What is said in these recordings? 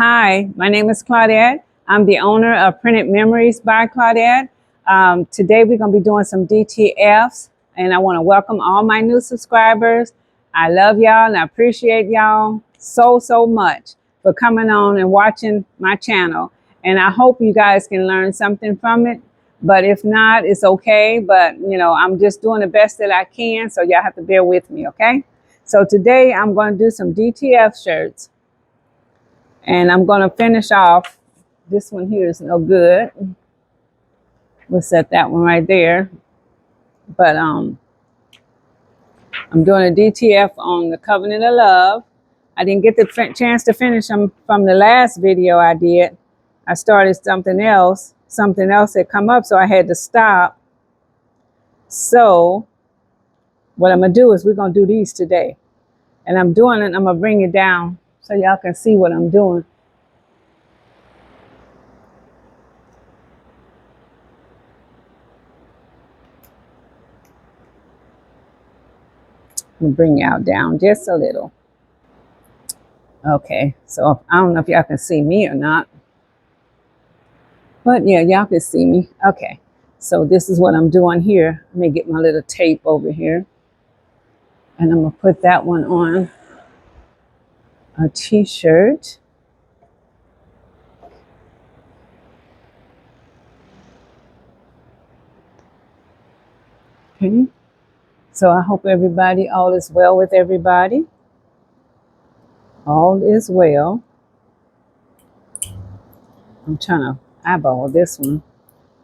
Hi, my name is Claudette. I'm the owner of Printed Memories by Claudette. Today we're going to be doing some DTFs, and I want to welcome all my new subscribers. I love y'all and I appreciate y'all so much for coming on and watching my channel. And I hope you guys can learn something from it. But if not, it's okay. But, I'm just doing the best that I can. So y'all have to bear with me, okay? So today I'm going to do some DTF shirts. And I'm going to finish off. This one here is no good. We'll set that one right there. But I'm doing a DTF on the Covenant of Love. I didn't get the chance to finish them from the last video I did. I started something else. Something else had come up, so I had to stop. So what I'm going to do is we're going to do these today. And I'm doing it. I'm going to bring it down so y'all can see what I'm doing. Bring y'all down just a little. Okay, so I don't know if y'all can see me or not, but yeah, y'all can see me. Okay, so this is what I'm doing here. Let me get my little tape over here, and I'm gonna put that one on a t-shirt. Okay, so I hope everybody, all is well with everybody. All is well. I'm trying to eyeball this one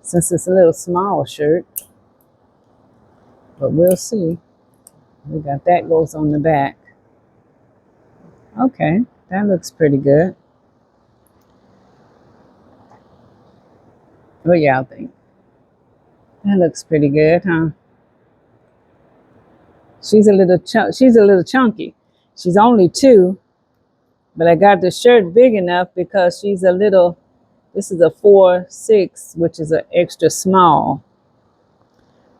since it's a little small shirt, but we'll see. We got that goes on the back. Okay, that looks pretty good. What y'all think? That looks pretty good, huh? She's a little chunky. She's only 2, but I got the shirt big enough because she's a little. This is a 4-6, which is an extra small.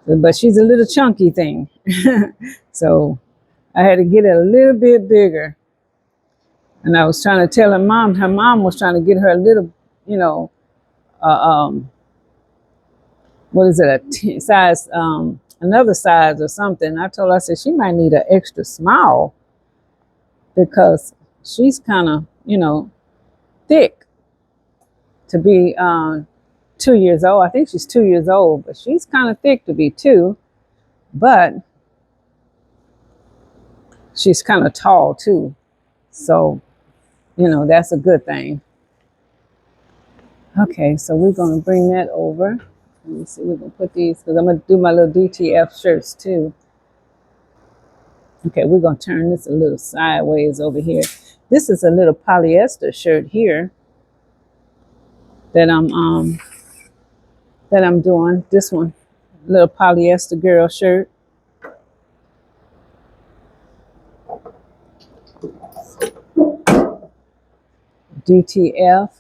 But she's a little chunky thing, so I had to get it a little bit bigger. And I was trying to tell her mom. Her mom was trying to get her a little, what is it, a size, another size or something. I told her, I said, she might need an extra small because she's kind of, thick to be 2 years old. I think she's 2 years old, but she's kind of thick to be 2, but she's kind of tall too. So, that's a good thing. Okay, so we're going to bring that over. Let me see, we're going to put these, because I'm going to do my little DTF shirts too. Okay, we're going to turn this a little sideways over here. This is a little polyester shirt here that I'm doing. This one, little polyester girl shirt. DTF.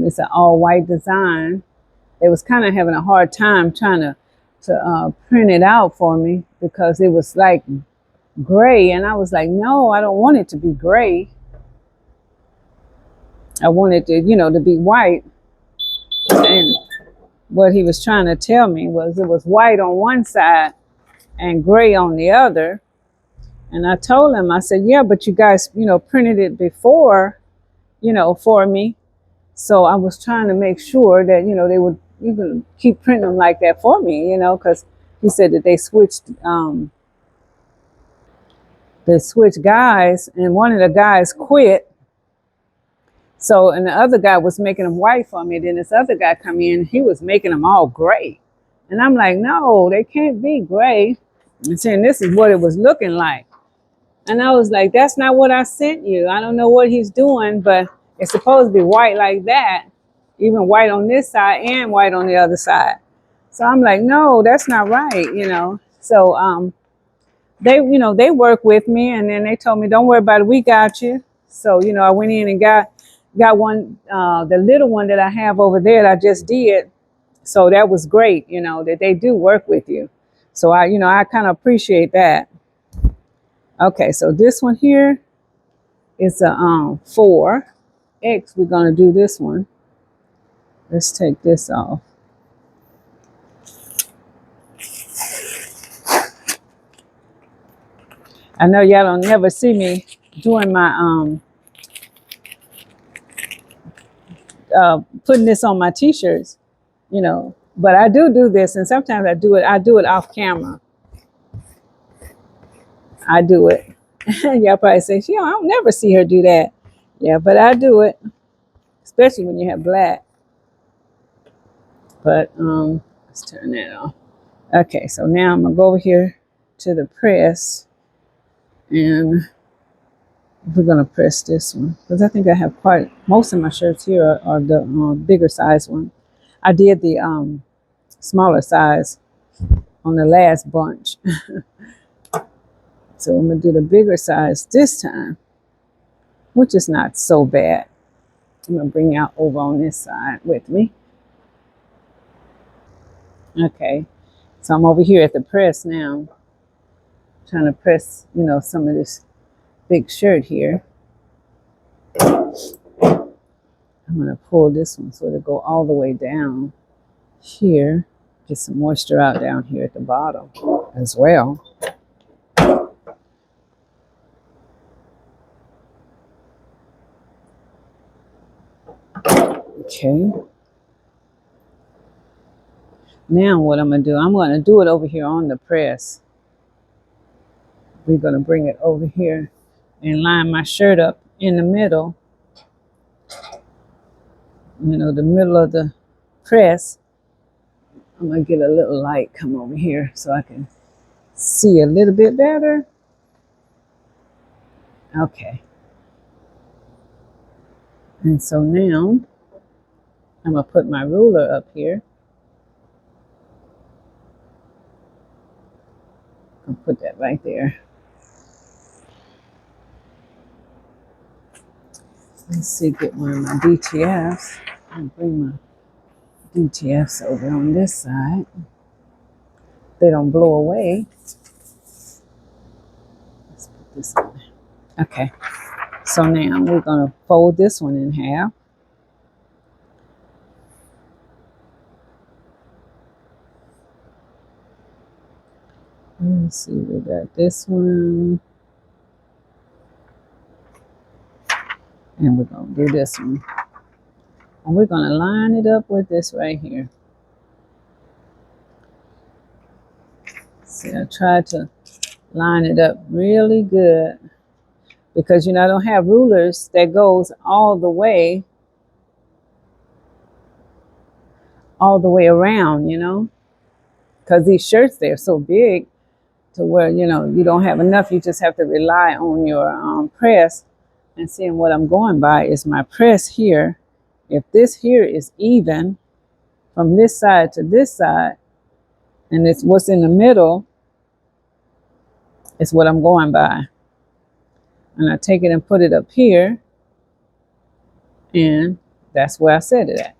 It's an all-white design. They was kind of having a hard time trying to print it out for me because it was like gray, and I was like, no, I don't want it to be gray. I want it to, to be white. And what he was trying to tell me was it was white on one side and gray on the other. And I told him, I said, yeah, but you guys, printed it before, for me. So I was trying to make sure that, they would even keep printing them like that for me, because he said that they switched guys, and one of the guys quit. So, and the other guy was making them white for me. Then this other guy come in, he was making them all gray. And I'm like, no, they can't be gray. And saying this is what it was looking like. And I was like, that's not what I sent you. I don't know what he's doing, but it's supposed to be white like that. Even white on this side and white on the other side. So I'm like, no, that's not right, So they work with me, and then they told me, don't worry about it, we got you. So, I went in and got one, the little one that I have over there that I just did. So that was great, that they do work with you. So I kind of appreciate that. Okay, so this one here is a 4. X, we're going to do this one. Let's take this off. I know y'all don't never see me doing my putting this on my t-shirts, you know, but I do this, and sometimes I do it off camera. I do it. Y'all probably say, "She, I don't never see her do that." Yeah, but I do it, especially when you have black. But let's turn that off. Okay, so now I'm gonna go over here to the press, and we're gonna press this one because I think I have quite most of my shirts here are the bigger size one. I did the smaller size on the last bunch. So I'm gonna do the bigger size this time, which is not so bad. I'm gonna bring out over on this side with me. Okay, so I'm over here at the press now, trying to press, you know, some of this big shirt here. I'm gonna pull this one so it'll go all the way down here. Get some moisture out down here at the bottom as well. Okay. Now what I'm gonna do it over here on the press. We're gonna bring it over here and line my shirt up in the middle. You know, the middle of the press. I'm gonna get a little light come over here so I can see a little bit better. Okay. And so now I'm gonna put my ruler up here. I'll put that right there. Let's see, get one of my DTFs. I'll bring my DTFs over on this side. They don't blow away. Let's put this on there. Okay. So now we're gonna fold this one in half. Let's see, we got this one. And we're gonna do this one. And we're gonna line it up with this right here. See, I tried to line it up really good because, you know, I don't have rulers that goes all the way around, you know, because these shirts, they're so big to where, you know, you don't have enough. You just have to rely on your press. And seeing what I'm going by is my press here. If this here is even from this side to this side, and it's what's in the middle, is what I'm going by. And I take it and put it up here, and that's where I set it at.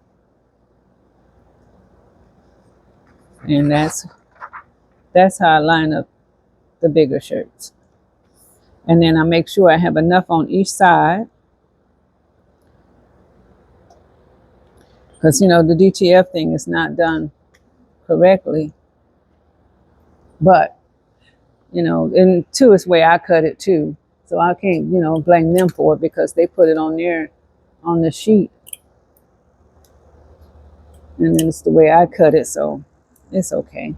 And that's how I line up the bigger shirts. And then I make sure I have enough on each side. Because, you know, the DTF thing is not done correctly. But, you know, and two is the way I cut it too. So I can't, you know, blame them for it because they put it on there on the sheet. And then it's the way I cut it, so it's okay.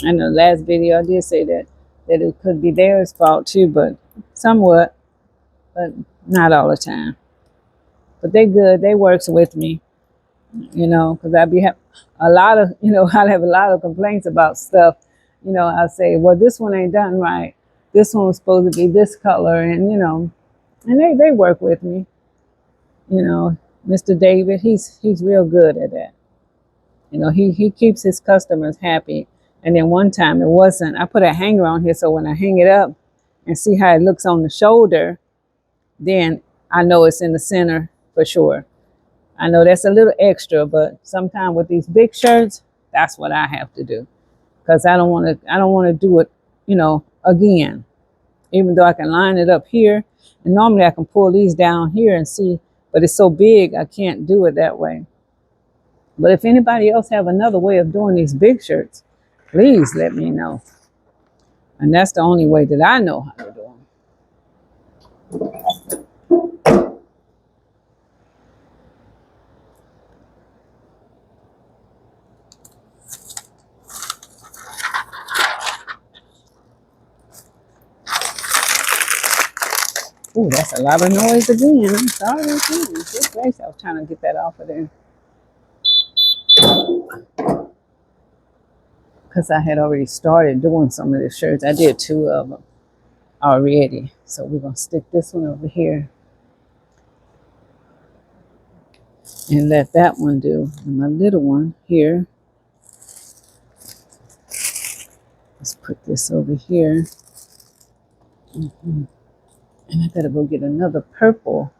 And the last video I did say that it could be theirs fault too, but somewhat, but not all the time. But they good, they works with me, you know, because I have a lot of, you know, I have a lot of complaints about stuff. You know, I'll say, well, this one ain't done right. This one was supposed to be this color, and, you know, and they work with me. You know, Mr. David, he's real good at that. You know, he keeps his customers happy. And then one time it wasn't, I put a hanger on here so when I hang it up and see how it looks on the shoulder, then I know it's in the center for sure. I know that's a little extra, but sometimes with these big shirts, that's what I have to do. Because I don't want to do it, you know, again. even though I can line it up here. And normally I can pull these down here and see, but it's so big I can't do it that way. But if anybody else have another way of doing these big shirts, please let me know. And that's the only way that I know how to do them. Ooh, that's a lot of noise again. I'm sorry again. Good grace, I was trying to get that off of there. Because I had already started doing some of the shirts. I did 2 of them already. So we're going to stick this one over here. And let that one do. And my little one here. Let's put this over here. And I gotta go get another purple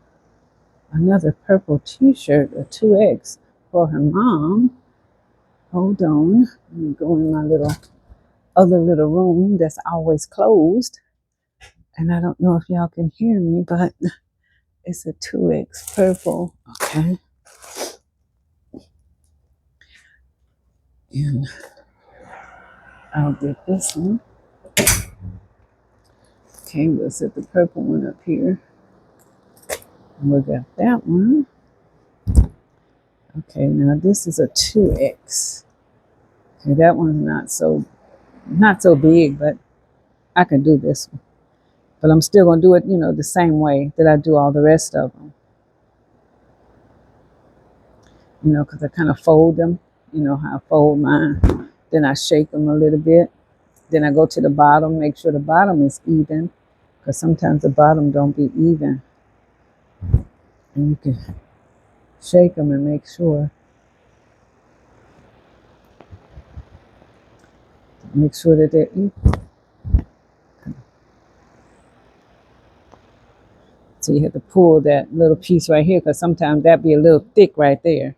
t-shirt, a 2X for her mom. Hold on. Let me go in my other little room that's always closed. And I don't know if y'all can hear me, but it's a 2X purple. Okay. And I'll get this one. Okay, we'll set the purple one up here. And we got that one. Okay, now this is a 2X. Okay, that one's not so big, but I can do this one. But I'm still gonna do it, the same way that I do all the rest of them. Because I kind of fold them. You know how I fold mine. Then I shake them a little bit. Then I go to the bottom, make sure the bottom is even. Because sometimes the bottom don't be even. And you can shake them and make sure. Make sure that they're equal. So you have to pull that little piece right here because sometimes that be a little thick right there.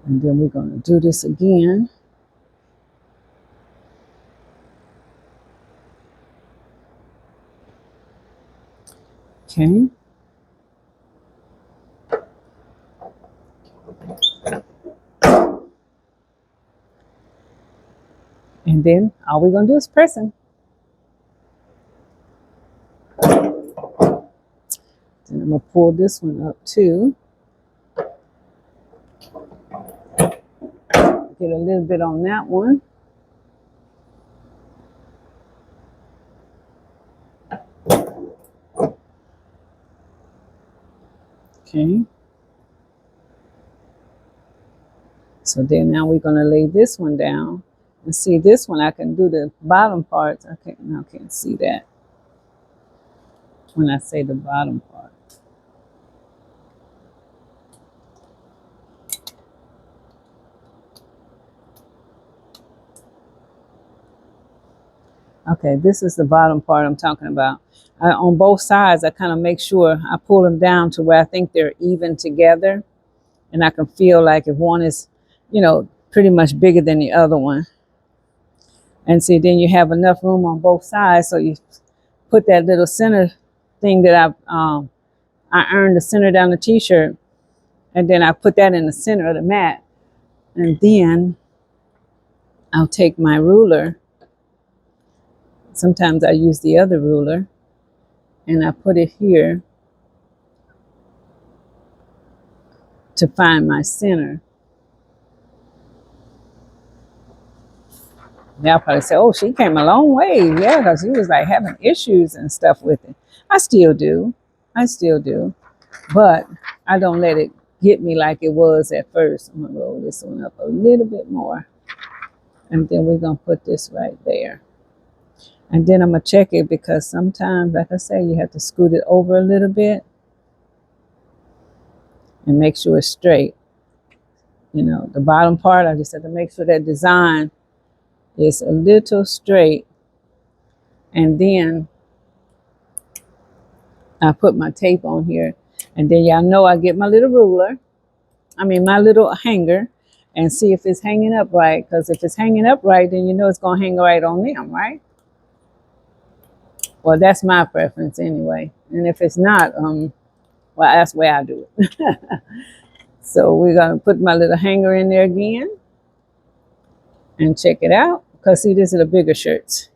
And then we're going to do this again. Okay. And then all we're going to do is pressing. Then I'm going to pull this one up too. Get a little bit on that one. Okay. So then now we're going to lay this one down. And see this one, I can do the bottom parts. Okay, now I can't see that when I say the bottom part. Okay, this is the bottom part I'm talking about. On both sides, I kind of make sure I pull them down to where I think they're even together. And I can feel like if one is, pretty much bigger than the other one. And see, then you have enough room on both sides. So you put that little center thing that I earned the center down the t-shirt. And then I put that in the center of the mat. And then I'll take my ruler. Sometimes I use the other ruler. And I put it here to find my center. Y'all probably say, oh, she came a long way. Yeah, because she was like having issues and stuff with it. I still do. But I don't let it get me like it was at first. I'm going to roll this one up a little bit more. And then we're going to put this right there. And then I'm going to check it because sometimes, like I say, you have to scoot it over a little bit. And make sure it's straight. The bottom part, I just have to make sure that design is a little straight. And then I put my tape on here. And then y'all know I get my little ruler. My little hanger. And see if it's hanging up right. Because if it's hanging up right, then you know it's going to hang right on them, right? Well, that's my preference anyway. And if it's not, well, that's the way I do it. So we're gonna put my little hanger in there again and check it out. Because see, these are the bigger shirts.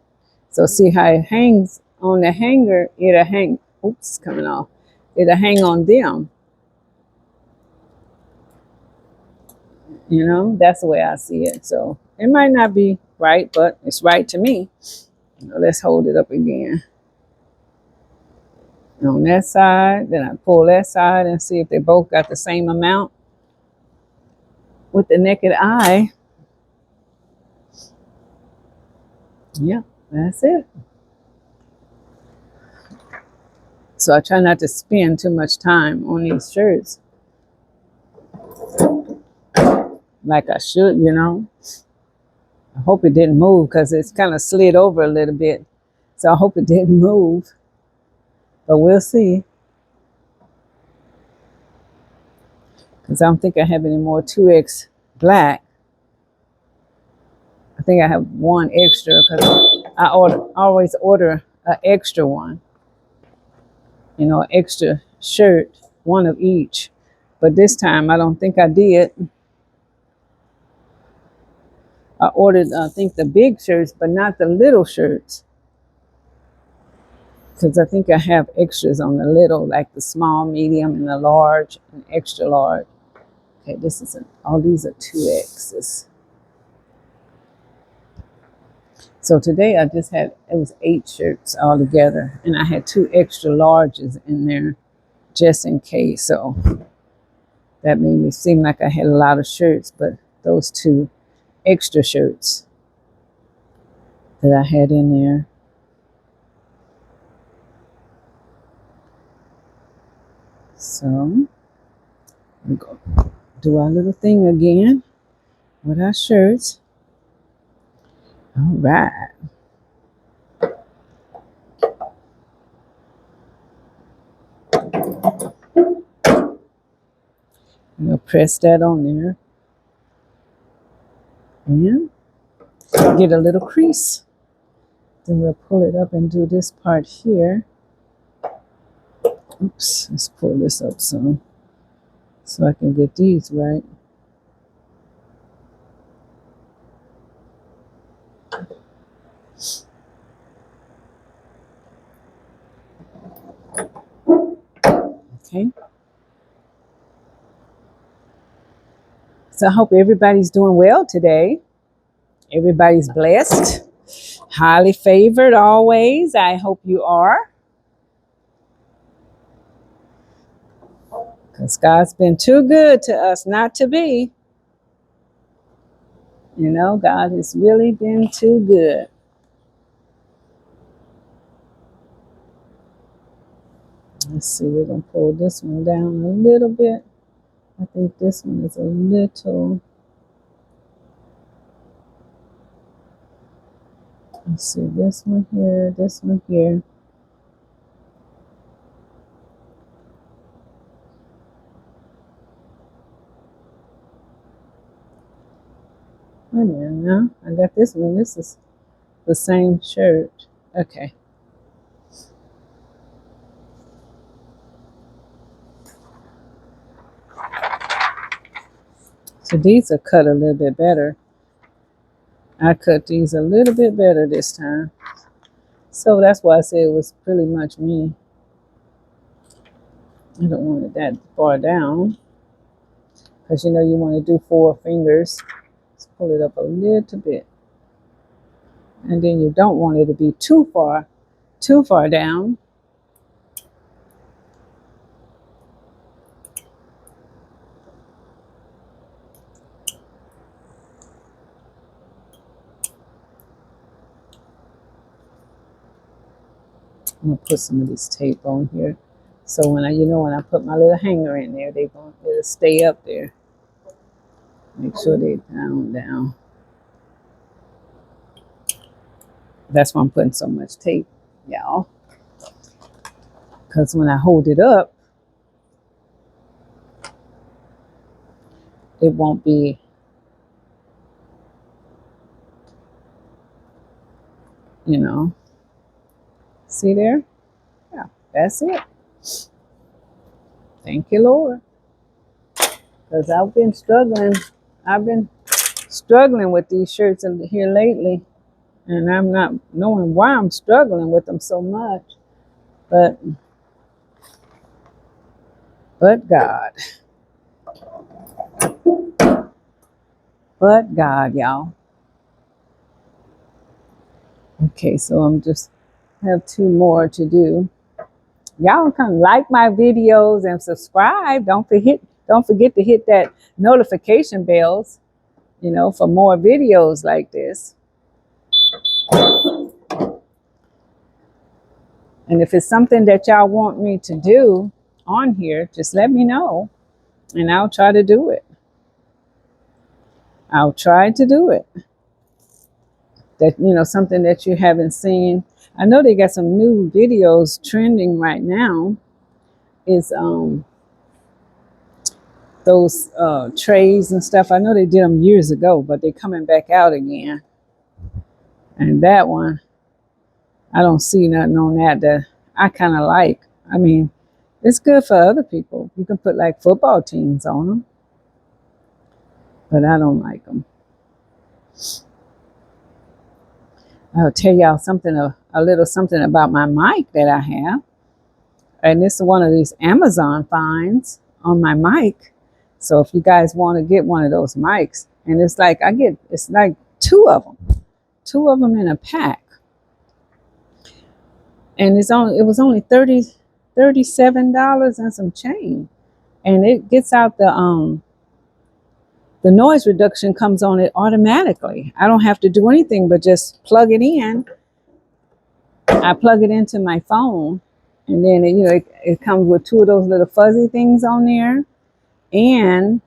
So see how it hangs on the hanger, it'll hang, oops, it's coming off. It'll hang on them. You know, that's the way I see it. So it might not be right, but it's right to me. Let's hold it up again. On that side, then I pull that side and see if they both got the same amount. With the naked eye, yeah, that's it. So I try not to spend too much time on these shirts like I should, you know. I hope it didn't move because it's kind of slid over a little bit. So I hope it didn't move, but we'll see. Because I don't think I have any more 2X black. I think I have one extra because I always order an extra one. You know, extra shirt, one of each. But this time I don't think I did. I ordered, I think, the big shirts, but not the little shirts. Because I think I have extras on the little, like the small, medium, and the large, and extra large. Okay, this is all these are 2Xs. So today I just had, it was 8 shirts all together, and I had 2 extra larges in there just in case. So that made me seem like I had a lot of shirts, but those 2 extra shirts that I had in there. So we go do our little thing again with our shirts. All right. We'll press that on there and get a little crease. Then we'll pull it up and do this part here. Oops, let's pull this up some so I can get these right. Okay. So I hope everybody's doing well today. Everybody's blessed, highly favored always. I hope you are. Because God's been too good to us not to be. You know, God has really been too good. Let's see, we're going to pull this one down a little bit. I think this one is a little, let's see, this one here, this one here. Wait a minute now. I got this one. This is the same shirt. Okay. So these are cut a little bit better. I cut these a little bit better this time. So that's why I said it was pretty much me. I don't want it that far down. Because you know you want to do 4 fingers. Let's pull it up a little bit. And then you don't want it to be too far down. I'm gonna put some of this tape on here. So when when I put my little hanger in there, it'll stay up there. Make sure they down. That's why I'm putting so much tape, y'all. Because when I hold it up, it won't be, See there? Yeah, that's it. Thank you, Lord. Because I've been struggling. I've been struggling with these shirts here lately. And I'm not knowing why I'm struggling with them so much. But God. But God, y'all. Okay, so I'm just have 2 more to do. Y'all can like my videos and subscribe. Don't forget to hit that notification bells, for more videos like this. And if it's something that y'all want me to do on here, just let me know and I'll try to do it. I'll try to do it. That, something that you haven't seen. I know they got some new videos trending right now. Is those trays and stuff. I know they did them years ago, but they're coming back out again. And that one, I don't see nothing on that I kind of like. I mean, it's good for other people. You can put like football teams on them, but I don't like them. I'll tell y'all something, a little something about my mic that I have. And this is one of these Amazon finds on my mic. So if you guys want to get one of those mics, and it's like it's like 2 of them in a pack. And it was only $37 and some change. And it gets out the noise reduction comes on it automatically. I don't have to do anything but just plug it in. I plug it into my phone, and then it comes with 2 of those little fuzzy things on there. And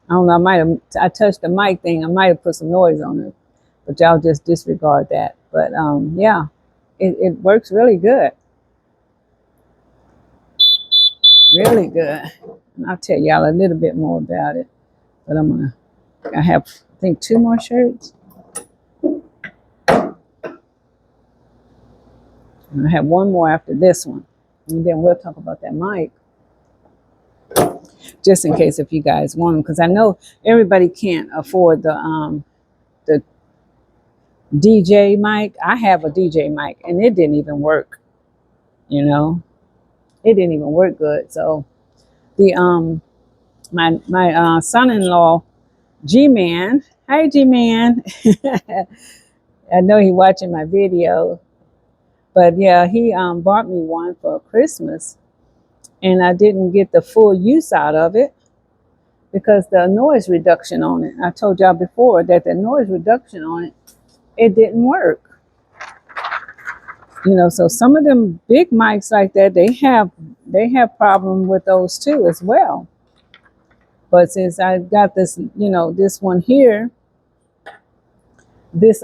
I don't know, I touched the mic thing. I might have put some noise on it, but y'all just disregard that. But yeah, it works really good. Really good. And I'll tell y'all a little bit more about it. But I have, I think, 2 more shirts. And I have 1 more after this one. And then we'll talk about that mic. Just in case if you guys want them. Because I know everybody can't afford the DJ mic. I have a DJ mic and it didn't even work. It didn't even work good. So the my son-in-law, G-Man. Hi, G-Man. I know he watching my video. But yeah, he bought me one for Christmas. And I didn't get the full use out of it because the noise reduction on it. I told y'all before that the noise reduction on it didn't work. So some of them big mics like that, they have problem with those too as well. But since I got this, this one here, this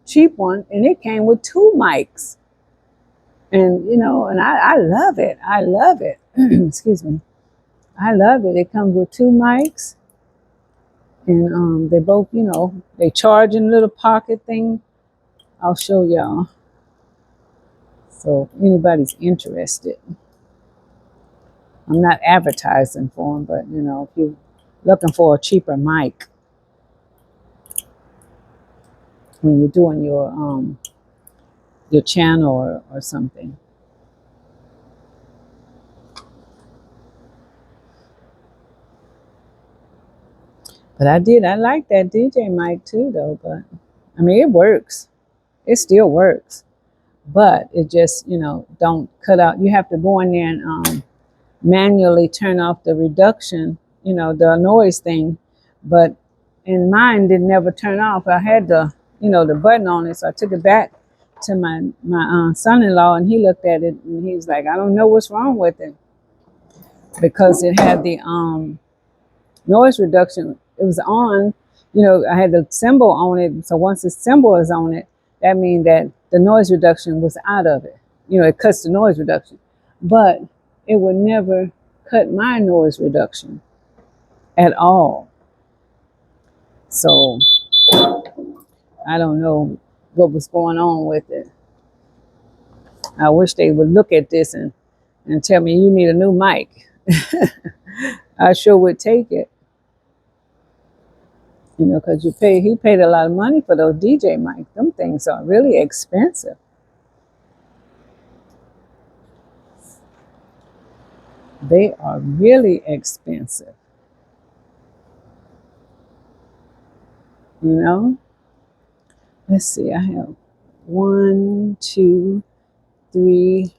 cheap one, and it came with 2 mics. And and I love it. I love it. Excuse me. I love it. It comes with 2 mics. And they both, they charge in a little pocket thing. I'll show y'all. So if anybody's interested. I'm not advertising for them, but if you're looking for a cheaper mic when you're doing your channel or something. But I like that DJ mic too though, but I mean it works. It still works. But it just, don't cut out. You have to go in there and manually turn off the reduction, the noise thing. But in mine didn't never turn off. I had the button on it, so I took it back to my son-in-law, and he looked at it and he was like, I don't know what's wrong with it, because it had the noise reduction. It was on, I had the symbol on it. So once the symbol is on it, that means that the noise reduction was out of it. It cuts the noise reduction, but it would never cut my noise reduction at all. So I don't know what was going on with it. I wish they would look at this and tell me you need a new mic. I sure would take it. You know, because he paid a lot of money for those DJ mics. Them things are really expensive. They are really expensive. You know? Let's see, I have 1, 2, 3,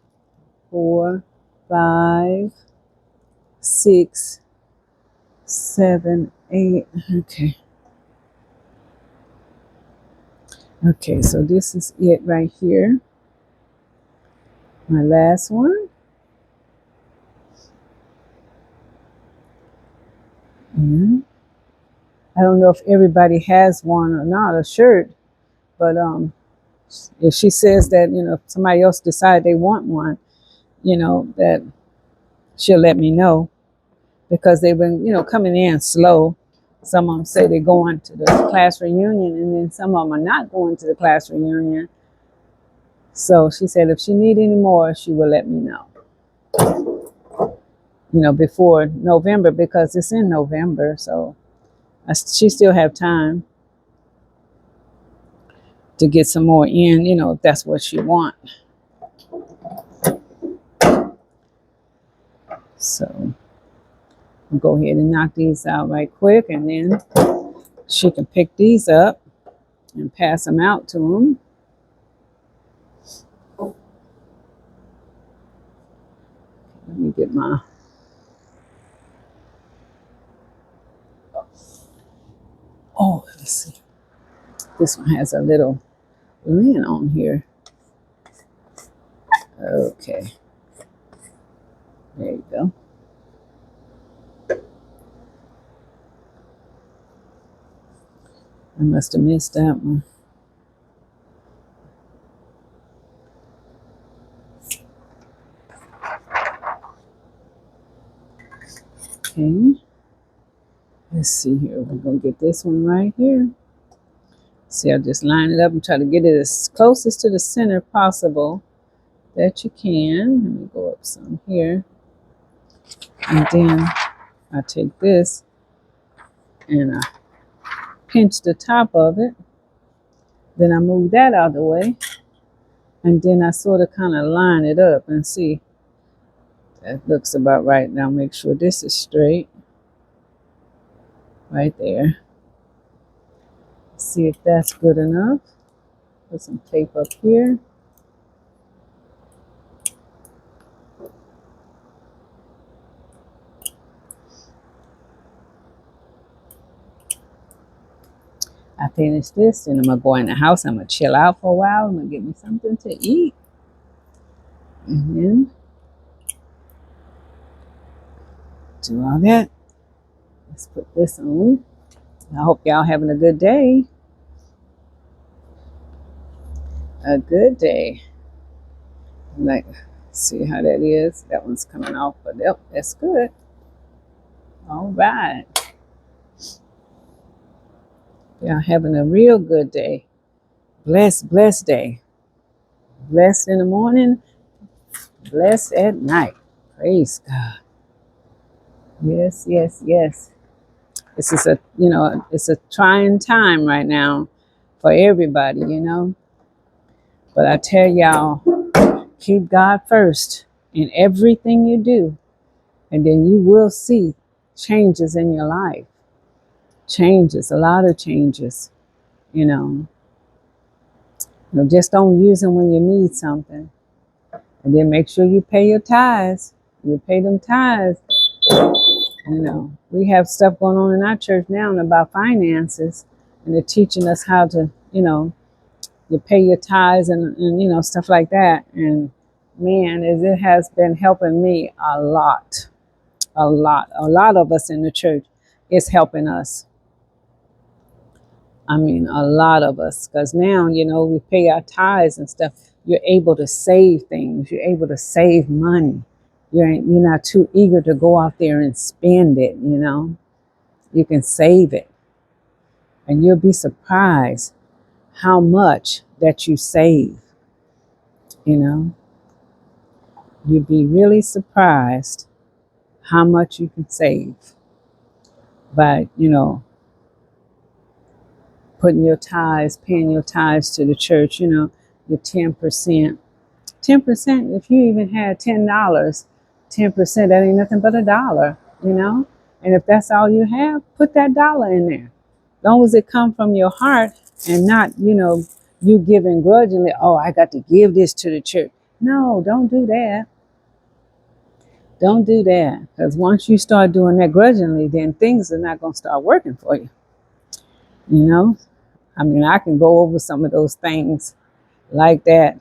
4, 5, 6, 7, 8. Okay. Okay, so this is it right here. My last one. And I don't know if everybody has one or not, a shirt, but if she says that, you know, if somebody else decide they want one, you know, that she'll let me know, because they've been, you know, coming in slow. Some of them say they're going to the class reunion, and then some of them are not going to the class reunion. So she said if she need any more, she will let me know, you know, before November, because it's in November. So she still have time to get some more in, you know, if that's what she want. So I'll go ahead and knock these out right quick, and then she can pick these up and pass them out to them. Let me get my... Oh, let's see. This one has a little lid on here. Okay. There you go. I must have missed that one. Okay. Let's see here. We're going to get this one right here. See, I'll just line it up and try to get it as closest to the center possible that you can. Let me go up some here. And then I take this and I pinch the top of it. Then I move that out of the way. And then I sort of kind of line it up and see. That looks about right. Now make sure this is straight. Right there. See if that's good enough. Put some tape up here. I finish this, and I'm gonna go in the house. I'm gonna chill out for a while. I'm gonna get me something to eat, and then do all that. Let's put this on. I hope y'all having a good day. A good day. Like, see how that is. That one's coming off, but yep, that's good. All right. Y'all having a real good day. Blessed day. Blessed in the morning. Blessed at night. Praise God. Yes, yes, yes. This is it's a trying time right now for everybody, you know. But I tell y'all, keep God first in everything you do, and then you will see changes in your life. Changes, a lot of changes, you know. Just don't use them when you need something. And then make sure you pay your tithes. You pay them tithes. You know, we have stuff going on in our church now about finances, and they're teaching us how to, you pay your tithes and stuff like that. And man, it has been helping me a lot. A lot of us in the church is helping us. I mean, a lot of us, because now, we pay our tithes and stuff. You're able to save things. You're able to save money. You're not too eager to go out there and spend it, You can save it. And you'll be surprised how much that you save, You'd be really surprised how much you can save by, putting your tithes, paying your tithes to the church, your 10%. 10%, if you even had $10, 10%, that ain't nothing but $1, And if that's all you have, put that dollar in there. As long as it come from your heart and not, you giving grudgingly, oh, I got to give this to the church. No, don't do that. Don't do that. Because once you start doing that grudgingly, then things are not going to start working for you. I can go over some of those things like that,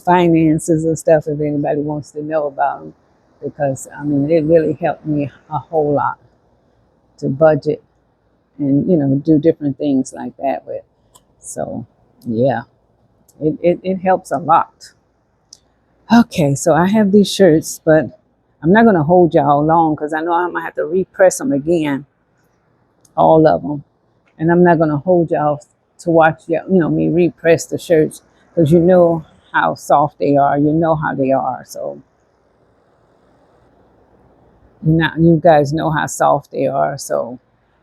finances and stuff if anybody wants to know about them. Because, it really helped me a whole lot to budget and, do different things like that with. So, yeah, it helps a lot. Okay, so I have these shirts, but I'm not going to hold y'all long because I know I'm going to have to repress them again, all of them. And I'm not going to hold y'all to watch, me repress the shirts because you know how soft they are. You know how they are. So, you guys know how soft they are. So,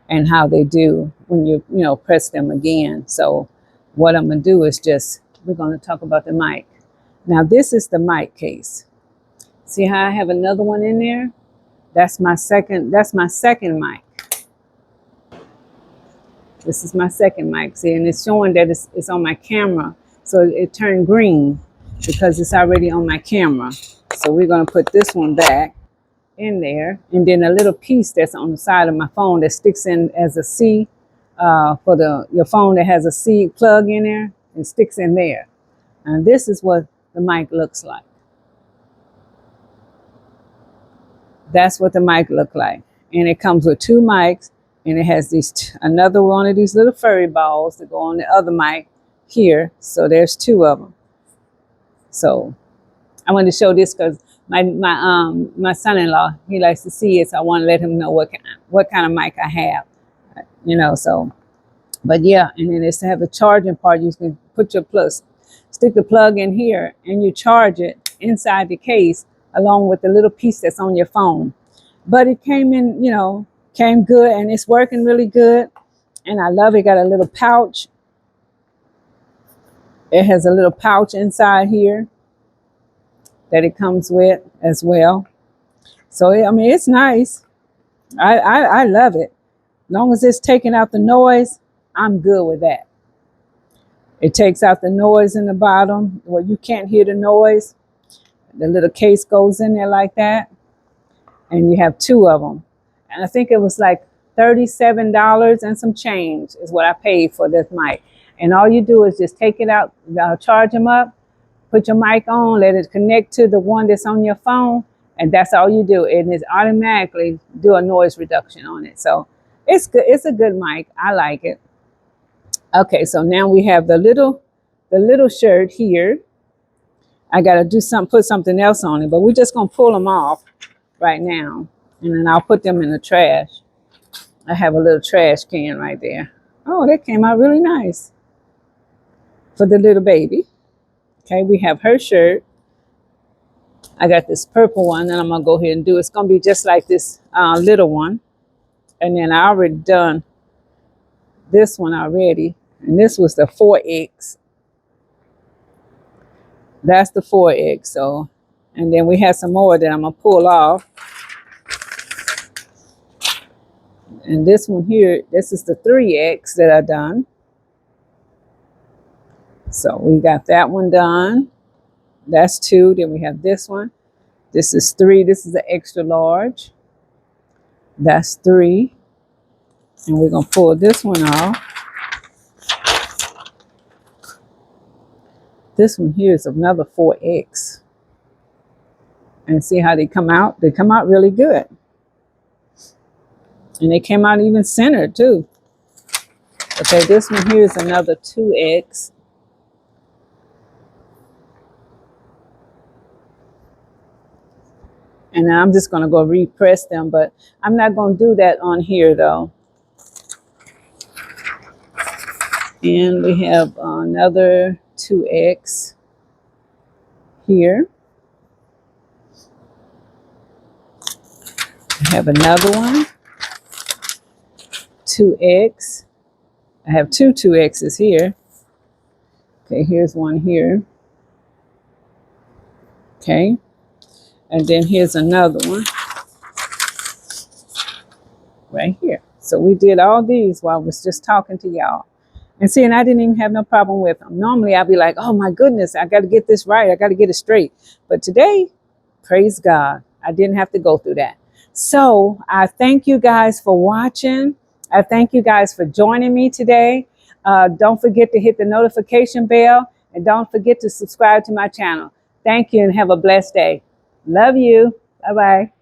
and how they do when you, press them again. So what I'm going to do is we're going to talk about the mic. Now, this is the mic case. See how I have another one in there? That's my second mic. This is my second mic. See, and it's showing that it's on my camera. So it turned green because it's already on my camera. So we're going to put this one back in there. And then a little piece that's on the side of my phone that sticks in as a C for your phone that has a C plug in there and sticks in there. And this is what the mic looks like. That's what the mic look like. And it comes with two mics, and it has another one of these little furry balls that go on the other mic here. So there's two of them. So I wanted to show this because my son-in-law, he likes to see it. So I want to let him know what kind of mic I have, so. But yeah, and then it's to have the charging part. You can put stick the plug in here, and you charge it inside the case along with the little piece that's on your phone. But it came good, and it's working really good. And I love it. Got a little pouch. It has a little pouch inside here that it comes with as well. So, it's nice. I love it. As long as it's taking out the noise, I'm good with that. It takes out the noise in the bottom where you can't hear the noise. The little case goes in there like that. And you have two of them. And I think it was like $37 and some change is what I paid for this mic. And all you do is just take it out, charge them up, put your mic on, let it connect to the one that's on your phone. And that's all you do. And it's automatically do a noise reduction on it. So it's good. It's a good mic. I like it. Okay, so now we have the little shirt here. I gotta put something else on it, but we're just gonna pull them off right now, and then I'll put them in the trash. I have a little trash can right there. Oh, that came out really nice for the little baby. Okay, we have her shirt. I got this purple one that I'm gonna go ahead and do. It's gonna be just like this little one, and then I already done this one already. And this was the 4X. That's the 4X. So, and then we have some more that I'm going to pull off. And this one here, this is the 3X that I done. So we got that one done. That's 2. Then we have this one. This is 3. This is the extra large. That's 3. And we're going to pull this one off. This one here is another 4X. And see how they come out? They come out really good. And they came out even centered too. Okay, this one here is another 2X. And I'm just going to go repress them, but I'm not going to do that on here though. And we have another 2X here. I have another one, 2x. I have two 2x's here. Okay, here's one here. Okay, and then here's another one right here. So we did all these while I was just talking to y'all. And see, and I didn't even have no problem with them. Normally I'd be like, oh my goodness, I got to get this right. I got to get it straight. But today, praise God, I didn't have to go through that. So I thank you guys for watching. I thank you guys for joining me today. Don't forget to hit the notification bell and don't forget to subscribe to my channel. Thank you and have a blessed day. Love you. Bye-bye.